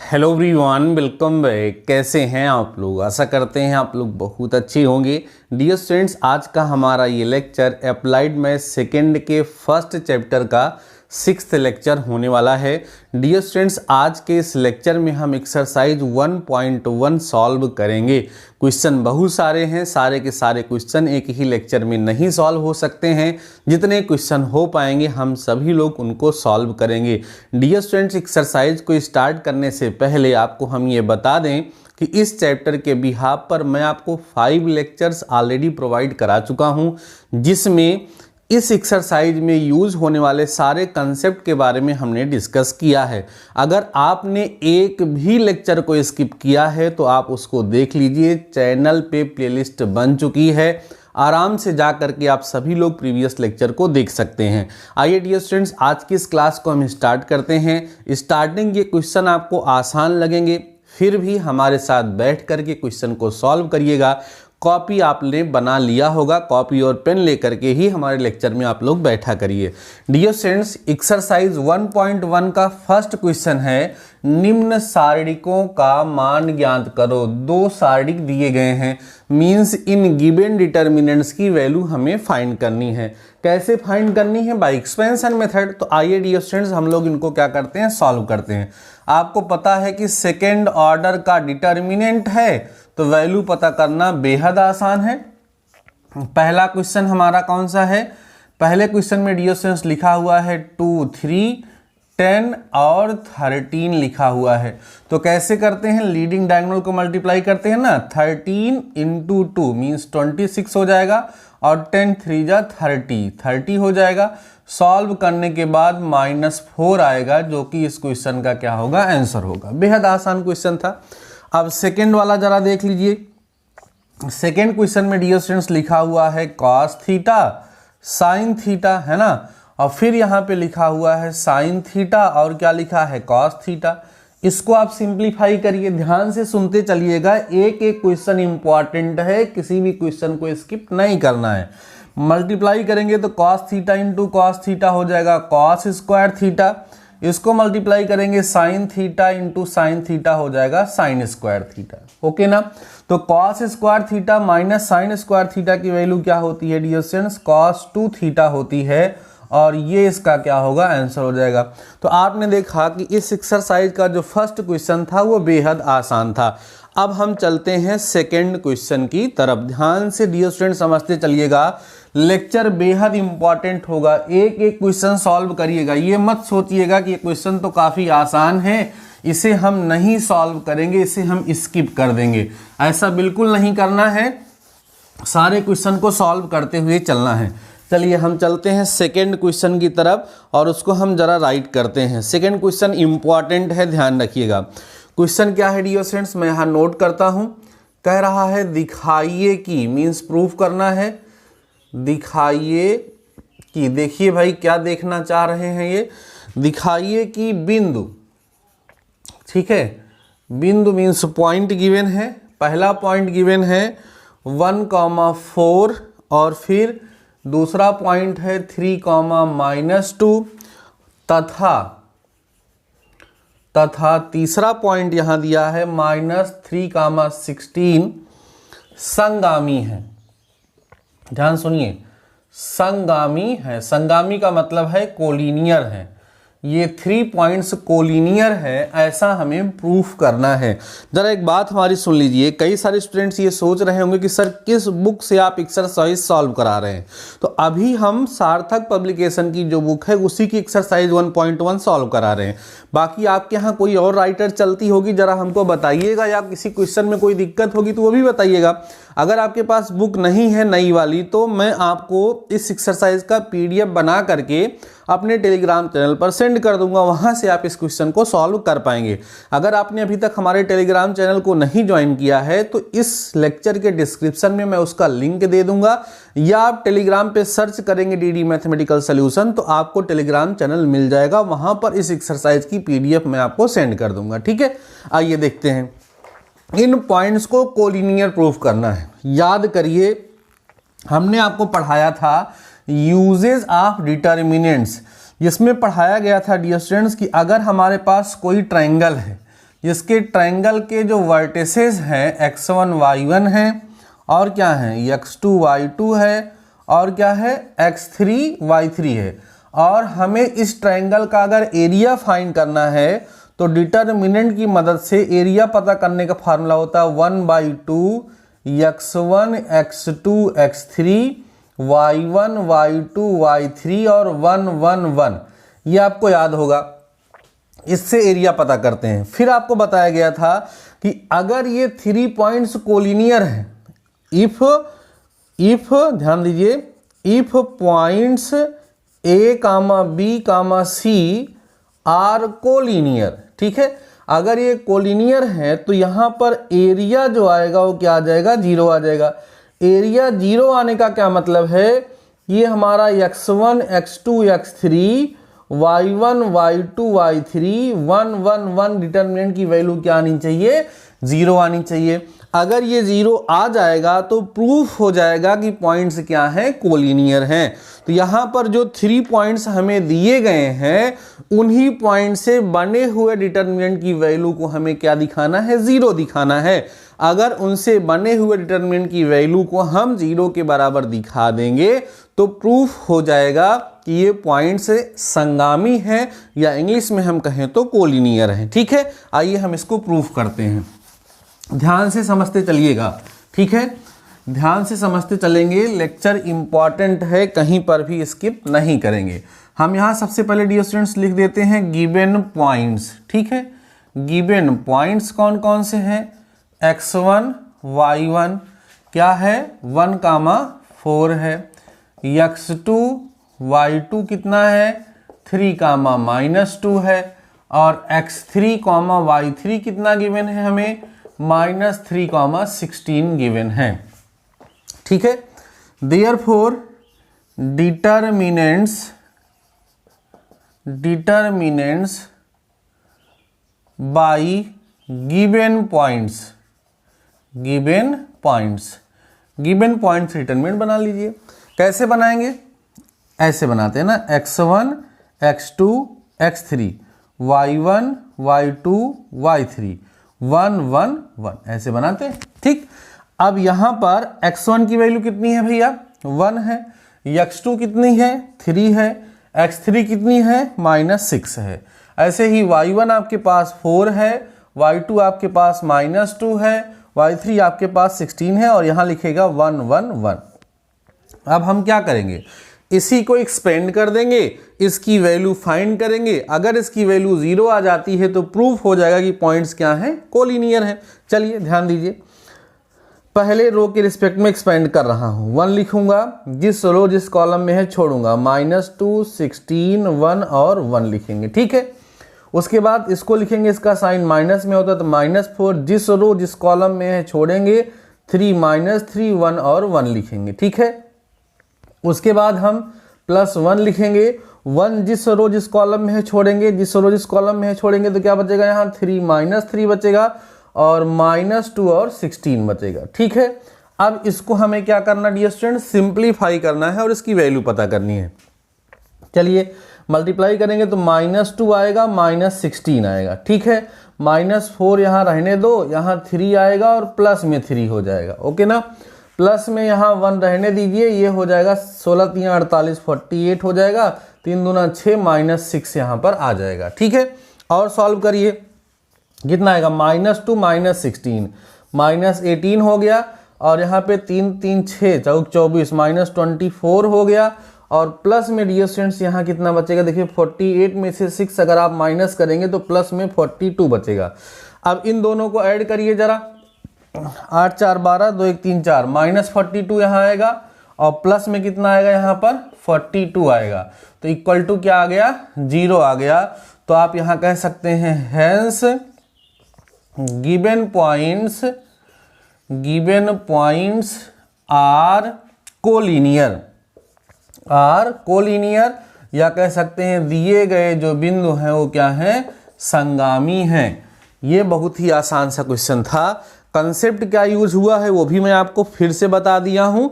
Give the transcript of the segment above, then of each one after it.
Hello everyone, welcome back. कैसे हैं आप लोग? आशा करते हैं आप लोग बहुत अच्छे होंगे। डियर स्टूडेंट्स, आज का हमारा ये लेक्चर अप्लाइड मैथ सेकेंड के फर्स्ट चैप्टर का 6th लेक्चर होने वाला है। डियर स्टूडेंट्स, आज के इस लेक्चर में हम एक्सरसाइज 1.1 सॉल्व करेंगे। क्वेश्चन बहुत सारे हैं, सारे के सारे क्वेश्चन एक ही लेक्चर में नहीं सॉल्व हो सकते हैं। जितने क्वेश्चन हो पाएंगे हम सभी लोग उनको सॉल्व करेंगे। डियर स्टूडेंट्स, एक्सरसाइज को स्टार्ट करने से पहले आपको हम ये बता दें कि इस चैप्टर के बिहाफ पर मैं आपको 5 लेक्चर्स ऑलरेडी प्रोवाइड करा चुका हूँ, जिसमें इस एक्सरसाइज में यूज होने वाले सारे कंसेप्ट के बारे में हमने डिस्कस किया है। अगर आपने एक भी लेक्चर को स्किप किया है तो आप उसको देख लीजिए, चैनल पे प्लेलिस्ट बन चुकी है। आराम से जा करके आप सभी लोग प्रीवियस लेक्चर को देख सकते हैं। आइए डियर स्टूडेंट्स, आज की इस क्लास को हम स्टार्ट करते हैं। स्टार्टिंग ये क्वेश्चन आपको आसान लगेंगे, फिर भी हमारे साथ बैठ करके क्वेश्चन को सॉल्व करिएगा। कॉपी आपने बना लिया होगा, कॉपी और पेन लेकर के ही हमारे लेक्चर में आप लोग बैठा करिए। डियर स्टूडेंट्स, एक्सरसाइज 1.1 का फर्स्ट क्वेश्चन है, निम्न सारणिकों का मान ज्ञात करो। 2 सारणिक दिए गए हैं, मींस इन गिवन डिटर्मिनेंट्स की वैल्यू हमें फाइंड करनी है। कैसे फाइंड करनी है? By expansion method. तो आइए डियर स्टूडेंट्स, हम लोग इनको क्या करते हैं, सॉल्व करते हैं। आपको पता है कि सेकेंड ऑर्डर का डिटर्मिनेंट है, तो वैल्यू पता करना बेहद आसान है। पहला क्वेश्चन हमारा कौन सा है? पहले क्वेश्चन में डियर स्टूडेंट्स लिखा हुआ है 2, 3, 10 और 13 लिखा हुआ है। तो कैसे करते हैं? लीडिंग डायगोनल को मल्टीप्लाई करते हैं ना। 13 इंटू 2 मीन्स 26 हो जाएगा, और 10 3 जा 30 हो जाएगा। सॉल्व करने के बाद -4 आएगा, जो कि इस क्वेश्चन का क्या होगा, आंसर होगा। बेहद आसान क्वेश्चन था। अब सेकेंड वाला जरा देख लीजिए। सेकेंड क्वेश्चन में डियर स्टूडेंट्स लिखा हुआ है cos थीटा sin थीटा, है ना। और फिर यहाँ पे लिखा हुआ है sin थीटा और क्या लिखा है, cos थीटा। इसको आप सिंप्लीफाई करिए, ध्यान से सुनते चलिएगा। एक एक क्वेश्चन इंपॉर्टेंट है, किसी भी क्वेश्चन को स्किप नहीं करना है। मल्टीप्लाई करेंगे तो cos theta into cos theta हो जाएगा cos स्क्वायर थीटा। इसको मल्टीप्लाई करेंगे sin theta into sine theta हो जाएगा sin स्क्वायर थीटा। ओके ना। तो cos square theta minus sin square theta की वैल्यू क्या होती है डियर स्टूडेंट्स? cos 2 थीटा होती है, और ये इसका क्या होगा, आंसर हो जाएगा। तो आपने देखा कि इस एक्सरसाइज का जो फर्स्ट क्वेश्चन था वो बेहद आसान था। अब हम चलते हैं सेकेंड क्वेश्चन की तरफ। ध्यान से डियर स्टूडेंट समझते चलिएगा, लेक्चर बेहद इंपॉर्टेंट होगा। एक एक क्वेश्चन सॉल्व करिएगा। ये मत सोचिएगा कि ये क्वेश्चन तो काफ़ी आसान है, इसे हम नहीं सॉल्व करेंगे, इसे हम स्किप कर देंगे। ऐसा बिल्कुल नहीं करना है, सारे क्वेश्चन को सॉल्व करते हुए चलना है। चलिए हम चलते हैं सेकेंड क्वेश्चन की तरफ और उसको हम जरा राइट करते हैं। सेकेंड क्वेश्चन इंपॉर्टेंट है, ध्यान रखिएगा। क्वेश्चन क्या है डियर स्टूडेंट्स, मैं यहाँ नोट करता हूँ। कह रहा है दिखाइए कि, मीन्स प्रूफ करना है। दिखाइए कि, देखिए भाई क्या देखना चाह रहे हैं ये, दिखाइए कि बिंदु, ठीक है, बिंदु मीन्स पॉइंट गिवन है। पहला पॉइंट गिवन है 1,4 और फिर दूसरा पॉइंट है 3,-2 तथा तीसरा पॉइंट यहां दिया है -3,16 संगामी है। ध्यान सुनिए, संगामी है। संगामी का मतलब है कोलिनियर है। ये 3 पॉइंट्स कोलिनियर है, ऐसा हमें प्रूफ करना है। जरा एक बात हमारी सुन लीजिए। कई सारे स्टूडेंट्स ये सोच रहे होंगे कि सर किस बुक से आप एक्सरसाइज सॉल्व करा रहे हैं। तो अभी हम सार्थक पब्लिकेशन की जो बुक है उसी की एक्सरसाइज 1.1 सॉल्व करा रहे हैं। बाकी आपके यहाँ कोई और राइटर चलती होगी, जरा हमको बताइएगा, या किसी क्वेश्चन में कोई दिक्कत होगी तो वो भी बताइएगा। अगर आपके पास बुक नहीं है नई वाली, तो मैं आपको इस एक्सरसाइज का PDF बना करके अपने टेलीग्राम चैनल पर सेंड कर दूंगा, वहां से आप इस क्वेश्चन को सॉल्व कर पाएंगे। अगर आपने अभी तक हमारे टेलीग्राम चैनल को नहीं ज्वाइन किया है तो इस लेक्चर के डिस्क्रिप्शन में मैं उसका लिंक दे दूंगा, या आप टेलीग्राम पे सर्च करेंगे DD मैथमेटिकल सॉल्यूशन तो आपको टेलीग्राम चैनल मिल जाएगा, वहां पर इस एक्सरसाइज की PDF मैं आपको सेंड कर दूंगा। ठीक है, आइए देखते हैं। इन पॉइंट्स को कोलिनियर प्रूफ करना है। याद करिए, हमने आपको पढ़ाया था यूजेस ऑफ डिटर्मिनेंट्स, जिसमें पढ़ाया गया था डियर स्टूडेंट्स कि अगर हमारे पास कोई ट्रायंगल है, जिसके ट्रायंगल के जो वर्टिसेस हैं x1 y1 है और क्या है x2 y2 है और क्या है x3 y3 है। और हमें इस ट्रायंगल का अगर एरिया फाइंड करना है तो डिटर्मिनेंट की मदद से एरिया पता करने का फार्मूला होता है 1/2 x1 x2 x3 y1 y2 y3 और 1 1 1। ये आपको याद होगा, इससे एरिया पता करते हैं। फिर आपको बताया गया था कि अगर ये 3 पॉइंट्स कोलिनियर हैं, इफ ध्यान दीजिए, if points A, B, C are collinear, ठीक है। अगर ये कोलिनियर है तो यहां पर एरिया जो आएगा वो क्या आ जाएगा, 0 आ जाएगा। एरिया 0 आने का क्या मतलब है, ये हमारा x1 x2 x3 y1 y2 y3 1 1 1 determinant की वैल्यू क्या आनी चाहिए, 0 आनी चाहिए। अगर ये 0 आ जाएगा तो प्रूफ हो जाएगा कि पॉइंट्स क्या हैं, कोलिनियर हैं। तो यहाँ पर जो 3 पॉइंट्स हमें दिए गए हैं उन्हीं पॉइंट से बने हुए डिटर्मिनेंट की वैल्यू को हमें क्या दिखाना है, 0 दिखाना है। अगर उनसे बने हुए डिटर्मिनेंट की वैल्यू को हम 0 के बराबर दिखा देंगे तो प्रूफ हो जाएगा कि ये पॉइंट्स संगामी हैं, या इंग्लिश में हम कहें तो कोलिनियर हैं। ठीक है, आइए हम इसको प्रूफ करते हैं। ध्यान से समझते चलिएगा, ठीक है, ध्यान से समझते चलेंगे। लेक्चर इंपॉर्टेंट है, कहीं पर भी स्किप नहीं करेंगे। हम यहाँ सबसे पहले डियर स्टूडेंट्स लिख देते हैं गिवन पॉइंट्स, ठीक है। गिवन पॉइंट्स कौन कौन से हैं, x1 y1 क्या है 1, 4 है, x2 y2 कितना है 3, -2 है, और x3, y3 कितना गिवन है हमें -3, 16 गिवन है। ठीक है, therefore determinants by given points determinant बना लीजिए। कैसे बनाएंगे, ऐसे बनाते हैं ना, x1 x2 x3 y1 y2 y3 1 1 1 ऐसे बनाते हैं। ठीक, अब यहां पर x1 की वैल्यू कितनी है भैया 1 है, x2 कितनी है 3 है, x3 कितनी है -6 है। ऐसे ही y1 आपके पास 4 है, y2 आपके पास -2 है, y3 आपके पास 16 है, और यहां लिखेगा 1 1 1। अब हम क्या करेंगे, इसी को एक्सपेंड कर देंगे, इसकी वैल्यू फाइंड करेंगे। अगर इसकी वैल्यू 0 आ जाती है तो प्रूफ हो जाएगा कि पॉइंट्स क्या हैं, कोलिनियर हैं। चलिए ध्यान दीजिए, पहले रो के रिस्पेक्ट में एक्सपेंड कर रहा हूं, 1 लिखूंगा, जिस रो जिस कॉलम में है छोड़ूंगा, -2 16 1 और 1 लिखेंगे। ठीक है, उसके बाद इसको लिखेंगे, इसका साइन माइनस में होता है तो -4, जिस रो जिस कॉलम में है छोड़ेंगे, 3 -3 1 और 1 लिखेंगे। ठीक है, उसके बाद हम +1 लिखेंगे, 1 जिस रो जिस कॉलम में है छोड़ेंगे, जिस रो जिस कॉलम में है छोड़ेंगे तो क्या बचेगा यहाँ 3 -3 बचेगा, और -2 और 16 बचेगा। ठीक है, अब इसको हमें क्या करना डियर स्टूडेंट, सिंप्लीफाई करना है और इसकी वैल्यू पता करनी है। चलिए मल्टीप्लाई करेंगे तो -2 आएगा, -16 आएगा। ठीक है, -4 यहाँ रहने दो, यहाँ 3 आएगा और प्लस में 3 हो जाएगा। ओके ना, प्लस में यहाँ 1 रहने दीजिए, ये हो जाएगा 16 3 48 48 हो जाएगा, 3 दूना 6 -6 यहाँ पर आ जाएगा। ठीक है, और सॉल्व करिए, कितना आएगा -2 -16 -18 हो गया, और यहाँ पे 3 3 6 24 -24 हो गया, और प्लस में डियर स्टूडेंट्स यहाँ कितना बचेगा, देखिए 48 में से 6 अगर आप माइनस करेंगे तो प्लस में 42 बचेगा। अब इन दोनों को ऐड करिए जरा, 8 4 12 2 1 3 4 -42 यहाँ आएगा, और प्लस में कितना आएगा यहाँ पर 42 आएगा, तो इक्वल टू क्या आ गया 0 आ गया। तो आप यहाँ कह सकते हैं hence given points are collinear, या कह सकते हैं दिए गए जो बिंदु हैं वो क्या हैं, संगामी हैं। ये बहुत ही आसान सा क्वेश्चन था। कंसेप्ट क्या यूज हुआ है वो भी मैं आपको फिर से बता दिया हूं,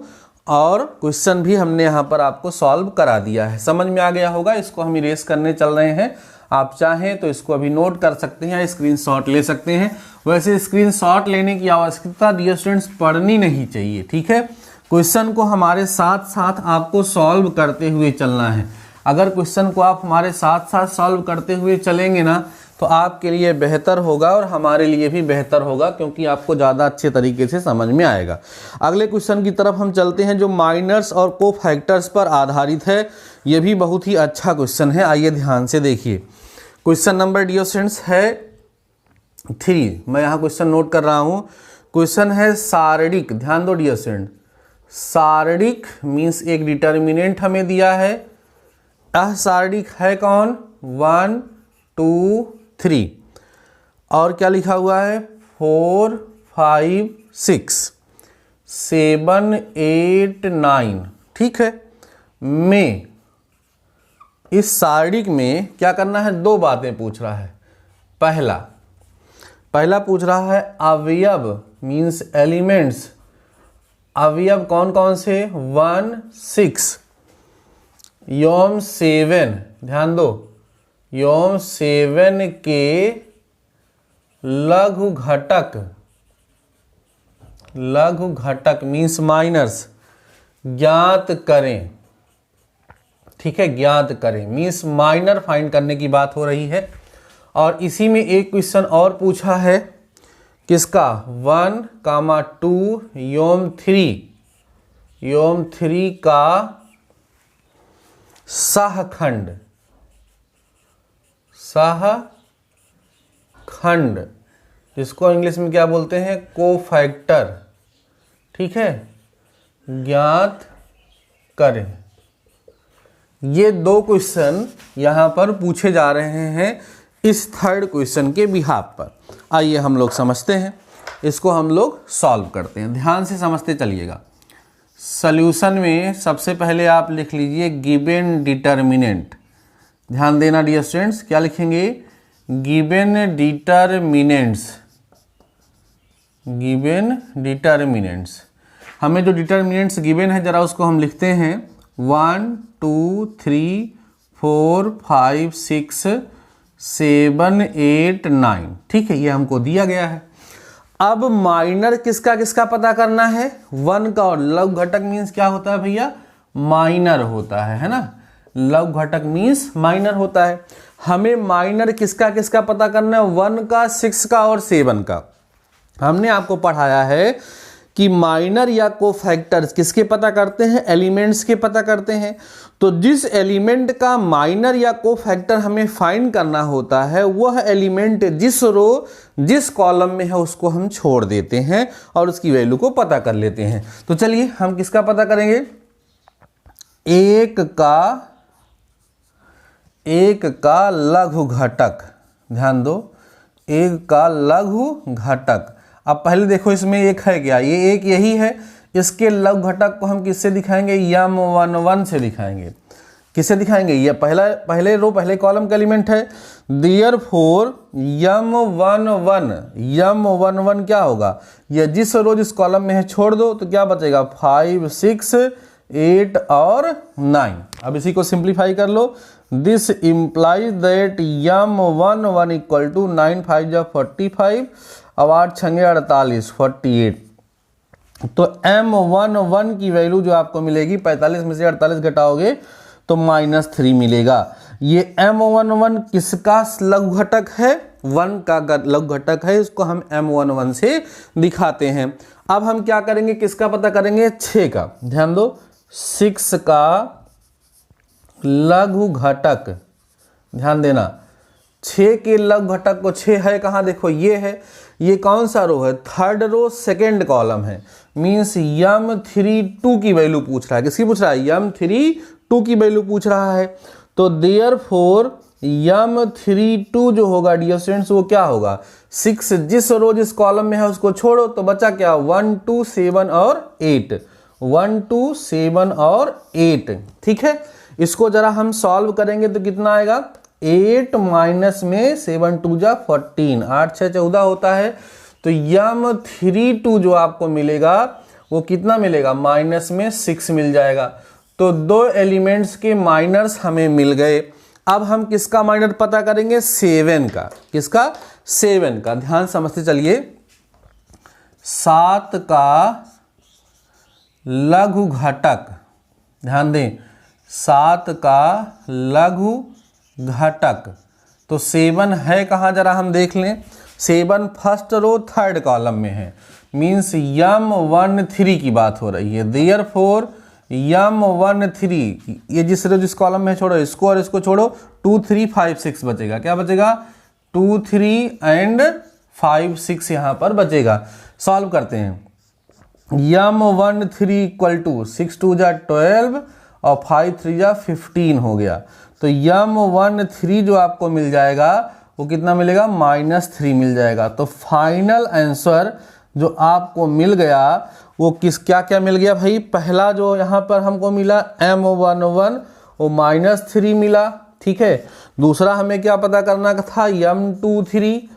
और क्वेश्चन भी हमने यहाँ पर आपको सॉल्व करा दिया है, समझ में आ गया होगा। इसको हम इरेज करने चल रहे हैं, आप चाहें तो इसको अभी नोट कर सकते हैं या स्क्रीनशॉट ले सकते हैं। वैसे स्क्रीनशॉट लेने की आवश्यकता डियर स्टूडेंट्स पड़नी नहीं चाहिए, ठीक है। क्वेश्चन को हमारे साथ साथ आपको सॉल्व करते हुए चलना है। अगर क्वेश्चन को आप हमारे साथ साथ सॉल्व करते हुए चलेंगे ना तो आपके लिए बेहतर होगा और हमारे लिए भी बेहतर होगा, क्योंकि आपको ज़्यादा अच्छे तरीके से समझ में आएगा। अगले क्वेश्चन की तरफ हम चलते हैं जो माइनर्स और कोफैक्टर्स पर आधारित है। ये भी बहुत ही अच्छा क्वेश्चन है, आइए ध्यान से देखिए। क्वेश्चन नंबर डियर स्टूडेंट्स है 3, मैं यहाँ क्वेश्चन नोट कर रहा हूँ। क्वेश्चन है सारणिक, ध्यान दो डियर स्टूडेंट। सारणिक मीन्स एक डिटर्मिनेंट हमें दिया है। सारणिक है कौन? 1 2 3 और क्या लिखा हुआ है 4 5 6 7 8 9, ठीक है। में इस सारणिक में क्या करना है? 2 बातें पूछ रहा है। पहला पूछ रहा है अवयव मीन्स एलिमेंट्स। अवयव कौन कौन से? 1 6 योम 7, ध्यान दो, योम 7 के लघु घटक मीन्स माइनर्स ज्ञात करें, ठीक है। ज्ञात करें मीन्स माइनर फाइंड करने की बात हो रही है। और इसी में एक क्वेश्चन और पूछा है, किसका? 1, 2 योम 3 का सहखंड जिसको इंग्लिश में क्या बोलते हैं? कोफैक्टर, ठीक है। ज्ञात करें। ये 2 क्वेश्चन यहां पर पूछे जा रहे हैं इस थर्ड क्वेश्चन के बिहाफ पर। आइए हम लोग समझते हैं, इसको हम लोग सॉल्व करते हैं। ध्यान से समझते चलिएगा। सॉल्यूशन में सबसे पहले आप लिख लीजिए गिवन डिटर्मिनेंट। ध्यान देना डियर स्टूडेंट्स, क्या लिखेंगे? Given determinants. हमें जो डिटर्मिनेंट्स गिवन है जरा उसको हम लिखते हैं 1 2 3 4 5 6 7 8 9, ठीक है। ये हमको दिया गया है। अब माइनर किसका किसका पता करना है? 1 का, और लघु घटक मीन्स क्या होता है भैया? माइनर होता है ना। लघु घटक मीन्स माइनर होता है। हमें माइनर किसका किसका पता करना है? 1 का, 6 का और 7 का। हमने आपको पढ़ाया है कि माइनर या कोफैक्टर्स किसके पता करते हैं? एलिमेंट्स के पता करते हैं। तो जिस एलिमेंट का माइनर या कोफैक्टर हमें फाइंड करना होता है, वह एलिमेंट जिस रो जिस कॉलम में है उसको हम छोड़ देते हैं और उसकी वैल्यू को पता कर लेते हैं। तो चलिए हम किसका पता करेंगे? 1 का लघु घटक। ध्यान दो, 1 का लघु घटक। अब पहले देखो इसमें 1 है क्या? ये 1 यही है। इसके लघु घटक को हम किससे दिखाएंगे? m11 से दिखाएंगे। किससे दिखाएंगे? ये पहले रो पहले कॉलम का एलिमेंट है। देयरफॉर m11 क्या होगा? ये जिस रो जिस कॉलम में है छोड़ दो तो क्या बचेगा? 5 6 8 और 9। अब इसी को सिंप्लीफाई कर लो। This implies that m11 equal to 9 5 जा 45 और 8 छंगे 48 48। तो m11 की वैल्यू जो आपको मिलेगी 45 में से 48 घटाओगे तो -3 मिलेगा। ये m11 किसका लघु घटक है? 1 का लघु घटक है। इसको हम m11 से दिखाते हैं। अब हम क्या करेंगे? किसका पता करेंगे? 6 का। ध्यान दो, 6 का लघु घटक। ध्यान देना, 6 के लघु घटक को 6 है कहाँ? देखो ये है। ये कौन सा रो है? थर्ड रो सेकेंड कॉलम है। मीन्स m32 की वैल्यू पूछ रहा है। किसकी पूछ रहा है? m32 की वैल्यू पूछ रहा है। तो देयरफॉर m32 जो होगा डियर स्टूडेंट्स वो क्या होगा? 6 जिस रो जिस कॉलम में है उसको छोड़ो तो बचा क्या? 1 2 7 और 8। 1 2 7 और 8, ठीक है। इसको जरा हम सॉल्व करेंगे तो कितना आएगा? 8 माइनस में 7 2 जा 14, 8 6 14 होता है। तो m32 जो आपको मिलेगा वो कितना मिलेगा? माइनस में 6 मिल जाएगा। तो 2 एलिमेंट्स के माइनर्स हमें मिल गए। अब हम किसका माइनर पता करेंगे? 7 का। किसका? 7 का। ध्यान समझते चलिए। 7 का लघु घटक, ध्यान दें, 7 का लघु घटक। तो 7 है कहाँ, जरा हम देख लें। 7 फर्स्ट रो थर्ड कॉलम में है, मीन्स M13 की बात हो रही है। देयरफॉर M13, ये जिस कॉलम में छोड़ो इसको और इसको छोड़ो, 2 3 5 6 बचेगा। क्या बचेगा? 2 3 एंड 5 6 यहाँ पर बचेगा। सॉल्व करते हैं। M13 इक्वल टू 6 2 जा 12 और 5 3 जा 15 हो गया। तो M13 जो आपको मिल जाएगा वो कितना मिलेगा? -3 मिल जाएगा। तो फाइनल आंसर जो आपको मिल गया वो क्या क्या मिल गया भाई? पहला जो यहाँ पर हमको मिला M11 वो -3 मिला, ठीक है। दूसरा हमें क्या पता करना था? M32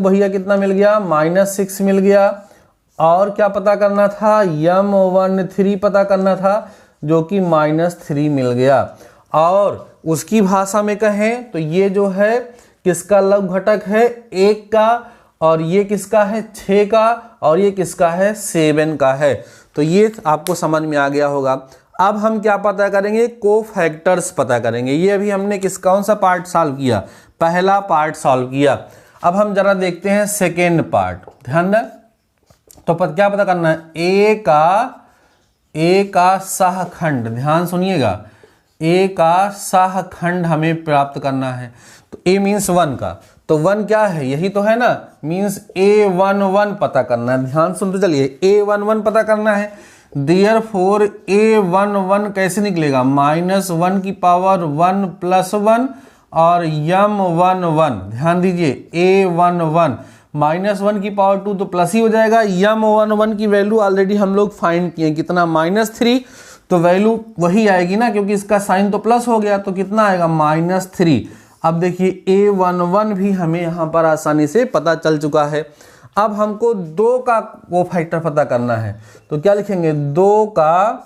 भैया कितना मिल गया? -6 मिल गया। और क्या पता करना था? M13 पता करना था जो कि -3 मिल गया। और उसकी भाषा में कहें तो ये जो है किसका लघु घटक है? 1 का, और ये किसका है? 6 का, और ये किसका है? 7 का है। तो ये आपको समझ में आ गया होगा। अब हम क्या पता करेंगे? कोफैक्टर्स पता करेंगे। ये अभी हमने कौन सा पार्ट सॉल्व किया? पहला पार्ट सॉल्व किया। अब हम जरा देखते हैं सेकेंड पार्ट, ध्यान दें। तो क्या पता करना है? ए का सहखंड, ध्यान सुनिएगा, ए का सहखंड हमें प्राप्त करना है। तो ए मीन्स 1 का, तो 1 क्या है? यही तो है ना, मीन्स A11 पता करना है। ध्यान सुनते चलिए, A11 पता करना है। देयरफॉर A11 कैसे निकलेगा? -1 की पावर 1 + 1 और M11, ध्यान दीजिए, A11 -1 की पावर 2 तो प्लस ही हो जाएगा। M11 की वैल्यू ऑलरेडी हम लोग फाइंड किए, कितना? -3, तो वैल्यू वही आएगी ना, क्योंकि इसका साइन तो प्लस हो गया, तो कितना आएगा? -3। अब देखिए A11 भी हमें यहाँ पर आसानी से पता चल चुका है। अब हमको 2 का कोफैक्टर पता करना है, तो क्या लिखेंगे? 2 का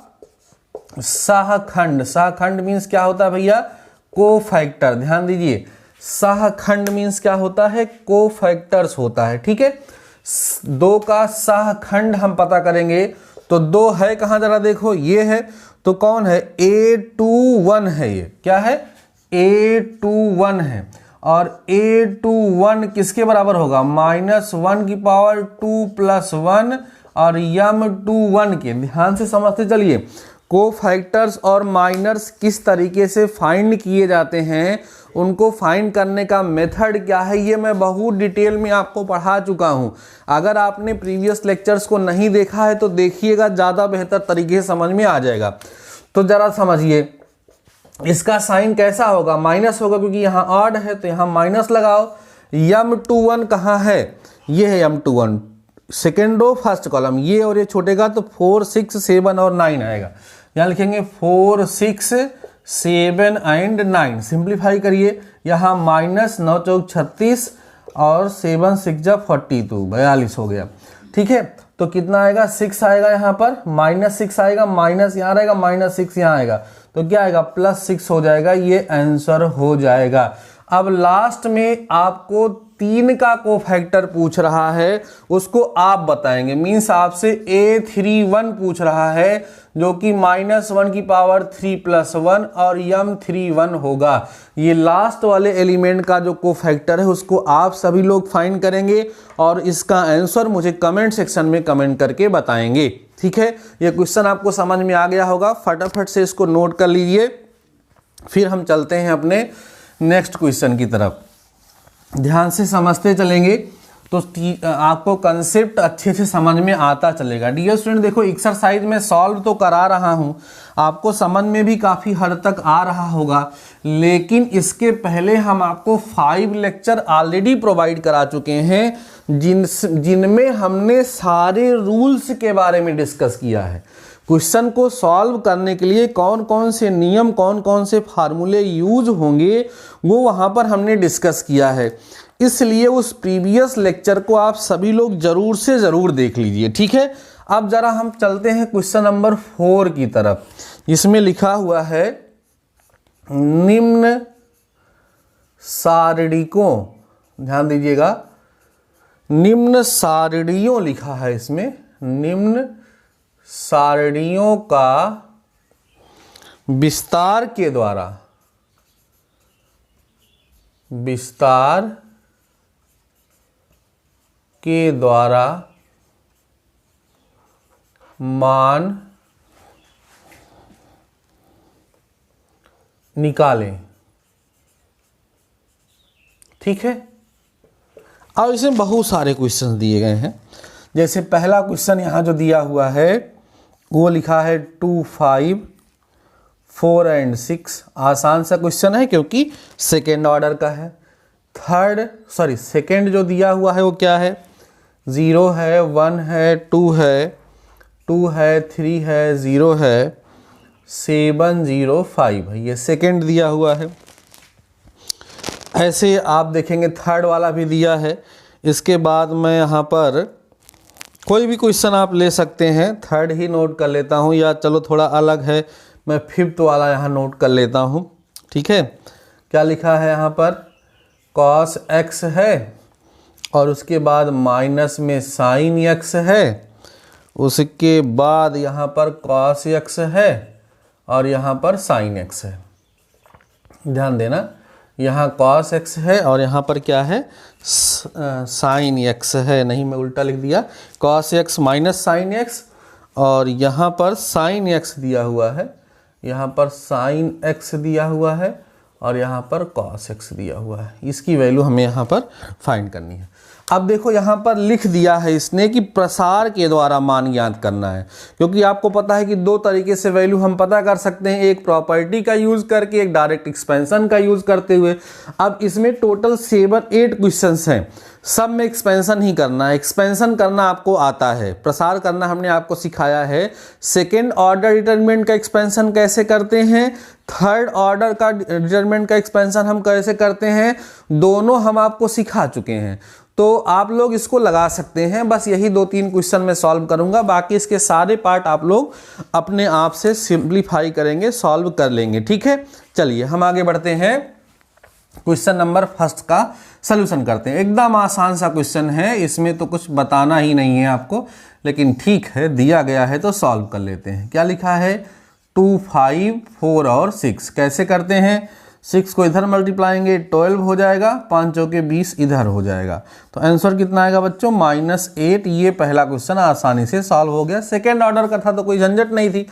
सहखंड। सहखंड मीन्स क्या होता है भैया? कोफैक्टर। ध्यान दीजिए, सहखंड मीन्स क्या होता है? कोफैक्टर्स होता है, ठीक है। 2 का सहखंड हम पता करेंगे, तो 2 है कहाँ, जरा देखो, ये है, तो कौन है? A21 है। ये क्या है? A21 है। और A21 किसके बराबर होगा? -1 की पावर 2 + 1 और M21 के। ध्यान से समझते चलिए, कोफैक्टर्स और माइनर्स किस तरीके से फाइंड किए जाते हैं, उनको फाइंड करने का मेथड क्या है, ये मैं बहुत डिटेल में आपको पढ़ा चुका हूँ। अगर आपने प्रीवियस लेक्चर्स को नहीं देखा है तो देखिएगा, ज़्यादा बेहतर तरीके से समझ में आ जाएगा। तो ज़रा समझिए, इसका साइन कैसा होगा? माइनस होगा, क्योंकि यहाँ ऑड है तो यहाँ माइनस लगाओ। M21 कहाँ है? ये है M21, second row first column, ये और ये छोटे का, तो 4 6 7 और 9 आएगा। यहाँ लिखेंगे 4 6 7 एंड 9। सिंप्लीफाई करिए, यहाँ -9 चौक 36 और 7 6 जा 42, 42 हो गया, ठीक है। तो कितना आएगा? 6 आएगा यहाँ पर, -6 आएगा, माइनस यहाँ रहेगा, -6 यहाँ आएगा, तो क्या आएगा? +6 हो जाएगा। ये आंसर हो जाएगा। अब लास्ट में आपको 3 का कोफैक्टर पूछ रहा है, उसको आप बताएंगे, मीन्स आपसे A31 पूछ रहा है, जो कि -1 की पावर 3 + 1 और M31 होगा। ये लास्ट वाले एलिमेंट का जो कोफैक्टर है उसको आप सभी लोग फाइंड करेंगे और इसका आंसर मुझे कमेंट सेक्शन में कमेंट करके बताएंगे, ठीक है। ये क्वेश्चन आपको समझ में आ गया होगा, फटाफट से इसको नोट कर लीजिए। फिर हम चलते हैं अपने नेक्स्ट क्वेश्चन की तरफ। ध्यान से समझते चलेंगे तो आपको कंसेप्ट अच्छे से समझ में आता चलेगा। डियर स्टूडेंट, देखो एक्सरसाइज में सॉल्व तो करा रहा हूँ, आपको समझ में भी काफ़ी हद तक आ रहा होगा, लेकिन इसके पहले हम आपको 5 लेक्चर ऑलरेडी प्रोवाइड करा चुके हैं जिनमें हमने सारे रूल्स के बारे में डिस्कस किया है। क्वेश्चन को सॉल्व करने के लिए कौन कौन से नियम, कौन कौन से फार्मूले यूज होंगे, वो वहाँ पर हमने डिस्कस किया है। इसलिए उस प्रीवियस लेक्चर को आप सभी लोग ज़रूर से ज़रूर देख लीजिए, ठीक है। अब जरा हम चलते हैं क्वेश्चन नंबर 4 की तरफ। इसमें लिखा हुआ है निम्न सारणिकों, ध्यान दीजिएगा, निम्न सारणियों लिखा है इसमें, निम्न सारणियों का विस्तार के द्वारा, विस्तार के द्वारा मान निकालें। ठीक है। अब इसमें बहुत सारे क्वेश्चन दिए गए हैं। जैसे पहला क्वेश्चन यहाँ जो दिया हुआ है वो लिखा है 2, 5, 4 एंड 6। आसान सा क्वेश्चन है क्योंकि सेकेंड ऑर्डर का है। सेकेंड जो दिया हुआ है वो क्या है, 0 है, 1 है, 2 है, 3 है, 0 है, 7, 0, 5 है, ये सेकेंड दिया हुआ है। ऐसे आप देखेंगे थर्ड वाला भी दिया है। इसके बाद मैं यहाँ पर कोई भी क्वेश्चन आप ले सकते हैं, थर्ड ही नोट कर लेता हूँ, या चलो थोड़ा अलग है, मैं फिफ्थ वाला यहाँ नोट कर लेता हूँ। ठीक है। क्या लिखा है यहाँ पर, cos x है और उसके बाद माइनस में sin x है, उसके बाद यहाँ पर cos x है और यहाँ पर sin x है। ध्यान देना, यहाँ cos x है और यहाँ पर क्या है, sin x है, नहीं मैं उल्टा लिख दिया, cos x minus sin x, और यहाँ पर sin x दिया हुआ है, यहाँ पर sin x दिया हुआ है और यहाँ पर cos x दिया हुआ है। इसकी वैल्यू हमें यहाँ पर फाइंड करनी है। अब देखो यहाँ पर लिख दिया है इसने कि प्रसार के द्वारा मान ज्ञात करना है, क्योंकि आपको पता है कि दो तरीके से वैल्यू हम पता कर सकते हैं, एक प्रॉपर्टी का यूज करके, एक डायरेक्ट एक्सपेंशन का यूज करते हुए। अब इसमें टोटल 7-8 क्वेश्चंस हैं, सब में एक्सपेंशन ही करना है। एक्सपेंशन करना आपको आता है, प्रसार करना हमने आपको सिखाया है। सेकेंड ऑर्डर डिटरमिनेंट का एक्सपेंशन कैसे करते हैं, थर्ड ऑर्डर का डिटरमिनेंट का एक्सपेंशन हम कैसे करते हैं, दोनों हम आपको सिखा चुके हैं। तो आप लोग इसको लगा सकते हैं। बस यही 2-3 क्वेश्चन मैं सॉल्व करूंगा, बाकी इसके सारे पार्ट आप लोग अपने आप से सिंप्लीफाई करेंगे, सॉल्व कर लेंगे। ठीक है, चलिए हम आगे बढ़ते हैं। क्वेश्चन नंबर 1 का सलूशन करते हैं। एकदम आसान सा क्वेश्चन है, इसमें तो कुछ बताना ही नहीं है आपको, लेकिन ठीक है, दिया गया है तो सॉल्व कर लेते हैं। क्या लिखा है, 2, 5, 4 और 6। कैसे करते हैं, 6 को इधर मल्टीप्लाएंगे 12 हो जाएगा, 5 चौके 20 इधर हो जाएगा। तो आंसर कितना आएगा बच्चों, -8। ये पहला क्वेश्चन आसानी से सॉल्व हो गया। सेकेंड ऑर्डर का था तो कोई झंझट नहीं थी।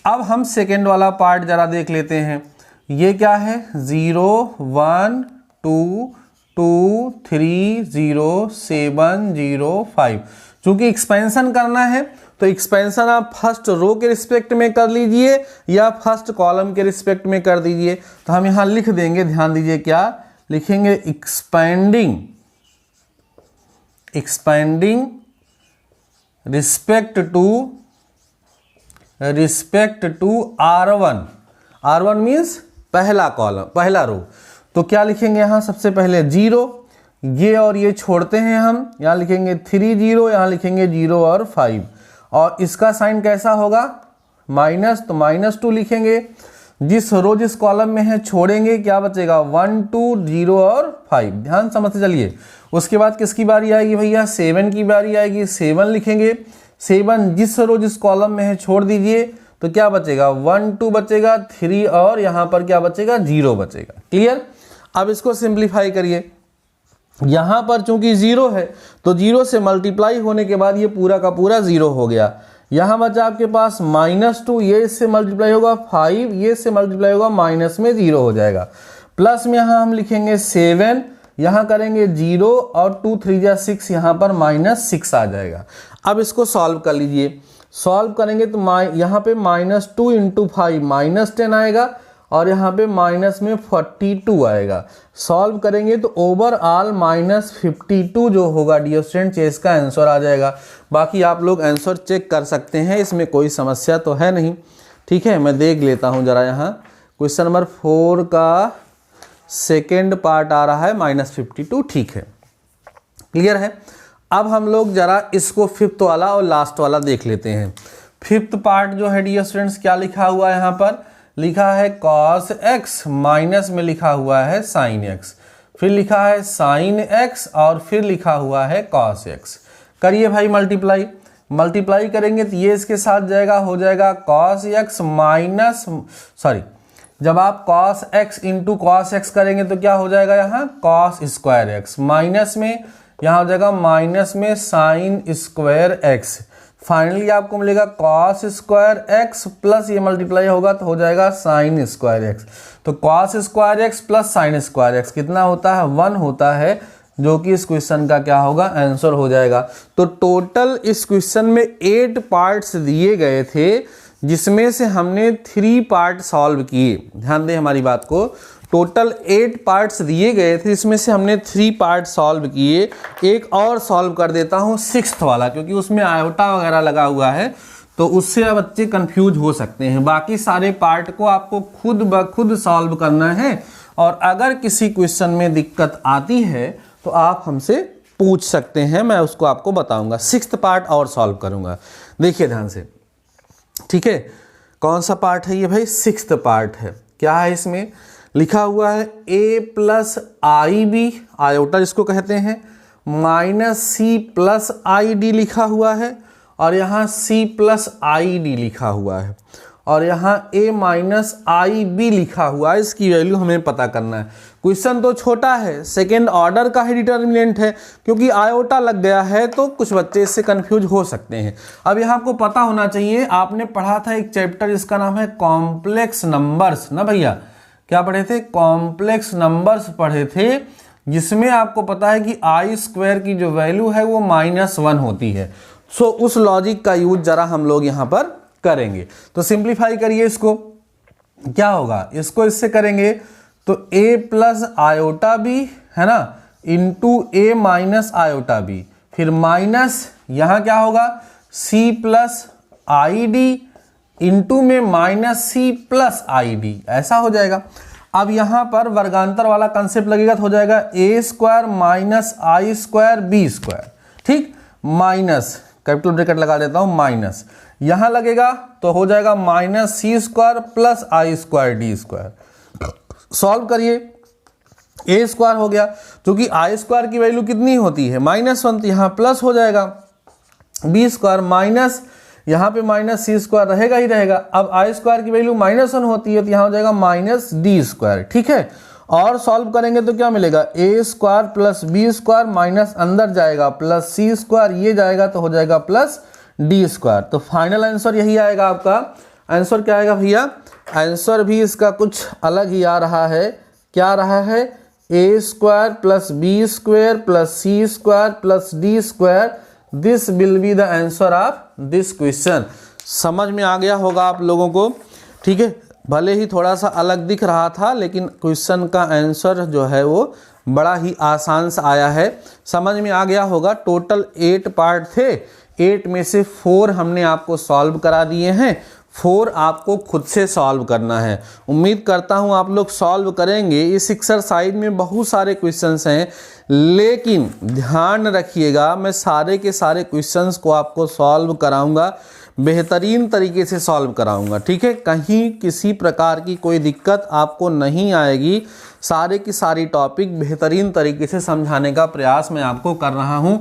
अब हम सेकेंड वाला पार्ट जरा देख लेते हैं। ये क्या है, 0, 1, 2, 2, 3, 0, 7, 0, 5। चूंकि एक्सपेंशन करना है तो एक्सपेंशन आप फर्स्ट रो के रिस्पेक्ट में कर लीजिए या फर्स्ट कॉलम के रिस्पेक्ट में कर दीजिए। तो हम यहां लिख देंगे, ध्यान दीजिए क्या लिखेंगे, expanding respect to R1। R1 means पहला कॉलम, पहला रो। तो क्या लिखेंगे यहाँ, सबसे पहले 0, ये और ये छोड़ते हैं हम, यहाँ लिखेंगे 3, 0, यहाँ लिखेंगे 0 और 5। और इसका साइन कैसा होगा, माइनस, तो -2 लिखेंगे। जिस रो जिस कॉलम में है छोड़ेंगे, क्या बचेगा, 1, 2, 0 और 5। ध्यान समझ से चलिए। उसके बाद किसकी बारी आएगी भैया, 7 की बारी आएगी। 7 लिखेंगे, 7 जिस रो जिस कॉलम में है छोड़ दीजिए, तो क्या बचेगा, 1, 2 बचेगा, 3 और यहाँ पर क्या बचेगा, 0 बचेगा। क्लियर। अब इसको सिंप्लीफाई करिए। यहाँ पर चूंकि 0 है तो 0 से मल्टीप्लाई होने के बाद ये पूरा का पूरा 0 हो गया। यहाँ बचा आपके पास -2, ये इससे मल्टीप्लाई होगा 5, ये इससे मल्टीप्लाई होगा माइनस में 0 हो जाएगा। प्लस में यहाँ हम लिखेंगे 7, यहाँ करेंगे 0 और 2, 3 जा 6, यहाँ पर -6 आ जाएगा। अब इसको सॉल्व कर लीजिए। सॉल्व करेंगे तो यहाँ पे -2 × 5 -10 आएगा और यहाँ पे माइनस में 42 आएगा। सॉल्व करेंगे तो ओवरऑल -52 जो होगा डियर स्टूडेंट्स, इसका आंसर आ जाएगा। बाकी आप लोग आंसर चेक कर सकते हैं, इसमें कोई समस्या तो है नहीं। ठीक है, मैं देख लेता हूँ जरा। यहाँ क्वेश्चन नंबर 4 का सेकेंड पार्ट आ रहा है -52। ठीक है, क्लियर है। अब हम लोग जरा इसको फिफ्थ वाला और लास्ट वाला देख लेते हैं। फिफ्थ पार्ट जो है डियर स्टूडेंट्स क्या लिखा हुआ है, यहाँ पर लिखा है cos x, माइनस में लिखा हुआ है sin x, फिर लिखा है sin x और फिर लिखा हुआ है cos x। करिए भाई मल्टीप्लाई करेंगे तो ये इसके साथ जाएगा, हो जाएगा cos x माइनस जब आप cos x into cos x करेंगे तो क्या हो जाएगा, यहाँ cos स्क्वायर x, माइनस में यहाँ हो जाएगा माइनस में sin स्क्वायर x। फाइनली आपको मिलेगा cos स्क्वायर x प्लस ये मल्टीप्लाई होगा तो हो जाएगा sin स्क्वायर x। तो cos square x plus sin square x कितना होता है, 1 होता है, जो कि इस क्वेश्चन का क्या होगा, आंसर हो जाएगा। तो टोटल इस क्वेश्चन में 8 पार्ट्स दिए गए थे, जिसमें से हमने 3 पार्ट सॉल्व किए। ध्यान दें हमारी बात को, टोटल 8 पार्ट्स दिए गए थे, इसमें से हमने 3 पार्ट सॉल्व किए। एक और सॉल्व कर देता हूँ 6th वाला, क्योंकि उसमें आयोटा वगैरह लगा हुआ है तो उससे अब बच्चे कंफ्यूज हो सकते हैं। बाकी सारे पार्ट को आपको खुद ब खुद सॉल्व करना है, और अगर किसी क्वेश्चन में दिक्कत आती है तो आप हमसे पूछ सकते हैं, मैं उसको आपको बताऊंगा। 6th पार्ट और सॉल्व करूंगा, देखिए ध्यान से, ठीक है। कौन सा पार्ट है ये भाई, 6th पार्ट है। क्या है इसमें लिखा हुआ है, a plus I B, iota जिसको कहते हैं, minus C plus I D लिखा हुआ है, और यहाँ c प्लस आई डी लिखा हुआ है, और यहाँ a माइनस आई बी लिखा हुआ है। इसकी वैल्यू हमें पता करना है। क्वेश्चन तो छोटा है, सेकेंड ऑर्डर का ही डिटर्मिनेंट है, क्योंकि आयोटा लग गया है तो कुछ बच्चे इससे कंफ्यूज हो सकते हैं। अब यहाँ आपको पता होना चाहिए, आपने पढ़ा था एक चैप्टर जिसका नाम है कॉम्प्लेक्स नंबर्स ना भैया, क्या पढ़े थे, कॉम्प्लेक्स नंबर्स पढ़े थे, जिसमें आपको पता है कि आई स्क्वायर की जो वैल्यू है वो -1 होती है। सो उस लॉजिक का यूज जरा हम लोग यहाँ पर करेंगे। तो सिंप्लीफाई करिए इसको, क्या होगा, इसको इससे करेंगे तो a प्लस आयोटा बी है ना, into a minus iota B, फिर माइनस यहाँ क्या होगा c plus I D, into में minus C plus I D, ऐसा हो जाएगा। अब यहाँ पर वर्गांतर वाला कंसेप्ट लगेगा तो हो जाएगा a square minus I square B square, ठीक, माइनस कैपिटल ब्रैकेट लगा देता हूँ, माइनस यहाँ लगेगा तो हो जाएगा minus C square plus I square D square. Solve करिए, a स्क्वायर हो गया, क्योंकि आई स्क्वायर की वैल्यू कितनी होती है, -1, तो यहाँ प्लस हो जाएगा, बी स्क्वायर माइनस, यहाँ पे माइनस सी स्क्वायर रहेगा ही रहेगा। अब आई स्क्वायर की वैल्यू -1 होती है तो यहाँ हो जाएगा माइनस डी स्क्वायर, ठीक है। और सॉल्व करेंगे तो क्या मिलेगा, a square plus B square minus अंदर जाएगा प्लस सी स्क्वायर, ये जाएगा तो हो जाएगा प्लस डी स्क्वायर। तो फाइनल आंसर यही आएगा आपका। आंसर क्या आएगा भैया, आंसर भी इसका कुछ अलग ही आ रहा है। क्या रहा है, a square plus B square plus C square plus D square, this will be the answer of this question. समझ में आ गया होगा आप लोगों को, ठीक है। भले ही थोड़ा सा अलग दिख रहा था, लेकिन क्वेश्चन का आंसर जो है वो बड़ा ही आसान सा आया है, समझ में आ गया होगा। टोटल 8 पार्ट थे, 8 में से 4 हमने आपको सॉल्व करा दिए हैं, 4 आपको खुद से सॉल्व करना है। उम्मीद करता हूँ आप लोग सॉल्व करेंगे। इस एक्सरसाइज में बहुत सारे क्वेश्चंस हैं, लेकिन ध्यान रखिएगा, मैं सारे के सारे क्वेश्चंस को आपको सॉल्व कराऊंगा, बेहतरीन तरीके से सॉल्व कराऊंगा, ठीक है। कहीं किसी प्रकार की कोई दिक्कत आपको नहीं आएगी। सारे की सारी टॉपिक बेहतरीन तरीके से समझाने का प्रयास मैं आपको कर रहा हूं।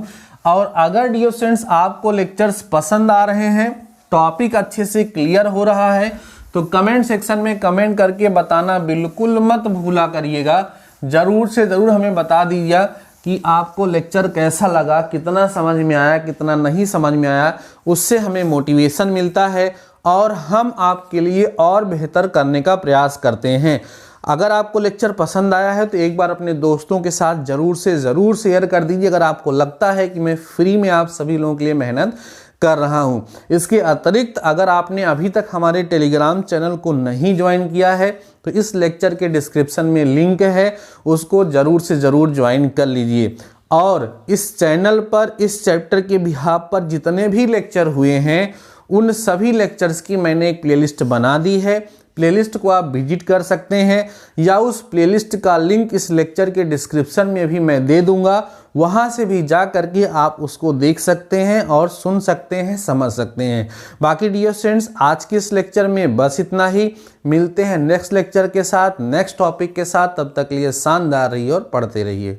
और अगर डियर स्टूडेंट्स आपको लेक्चर्स पसंद आ रहे हैं, टॉपिक अच्छे से क्लियर हो रहा है, तो कमेंट सेक्शन में कमेंट करके बताना बिल्कुल मत भूला करिएगा। ज़रूर से ज़रूर हमें बता दीजिए कि आपको लेक्चर कैसा लगा, कितना समझ में आया, कितना नहीं समझ में आया। उससे हमें मोटिवेशन मिलता है और हम आपके लिए और बेहतर करने का प्रयास करते हैं। अगर आपको लेक्चर पसंद आया है तो एक बार अपने दोस्तों के साथ ज़रूर से ज़रूर शेयर कर दीजिए, अगर आपको लगता है कि मैं फ्री में आप सभी लोगों के लिए मेहनत कर रहा हूं। इसके अतिरिक्त अगर आपने अभी तक हमारे टेलीग्राम चैनल को नहीं ज्वाइन किया है तो इस लेक्चर के डिस्क्रिप्शन में लिंक है, उसको ज़रूर से ज़रूर ज्वाइन कर लीजिए। और इस चैनल पर इस चैप्टर के बिहाफ पर जितने भी लेक्चर हुए हैं उन सभी लेक्चर्स की मैंने एक प्लेलिस्ट बना दी है। प्लेलिस्ट को आप विजिट कर सकते हैं, या उस प्लेलिस्ट का लिंक इस लेक्चर के डिस्क्रिप्शन में भी मैं दे दूंगा। वहां से भी जा करके आप उसको देख सकते हैं और सुन सकते हैं, समझ सकते हैं। बाकी डियर स्टूडेंट्स, आज के इस लेक्चर में बस इतना ही। मिलते हैं नेक्स्ट लेक्चर के साथ, नेक्स्ट टॉपिक के साथ। तब तक के लिए शानदार रहिए और पढ़ते रहिए।